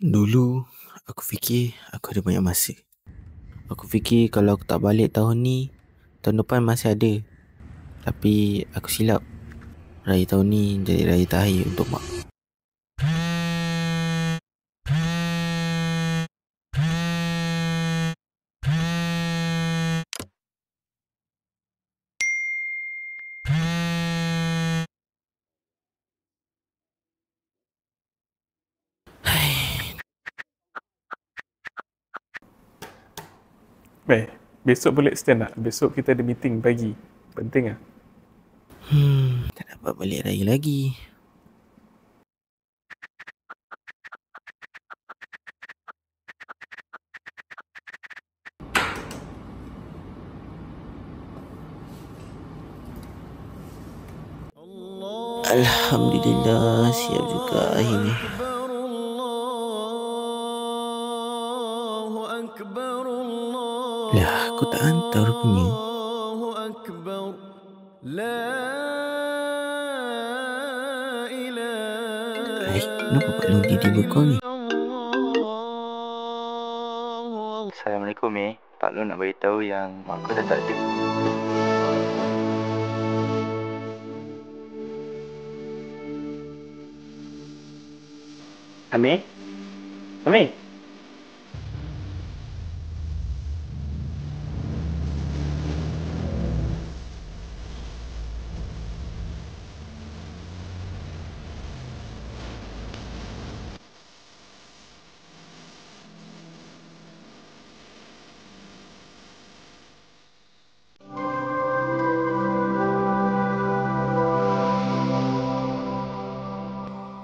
Dulu, aku fikir aku ada banyak masa. Aku fikir kalau aku tak balik tahun ni, tahun depan masih ada. Tapi aku silap. Raya tahun ni jadi raya terakhir untuk mak. Besok boleh extend tak? Besok kita ada meeting pagi. Penting lah. Tak dapat balik raya lagi. Alhamdulillah, siap juga akhirnya. Lah, aku tak hantar rupanya. Kenapa Pak Long tiba-tiba call ni? Assalamualaikum Pak Long nak beritahu yang mak aku dah tak ada. Amir? Amir?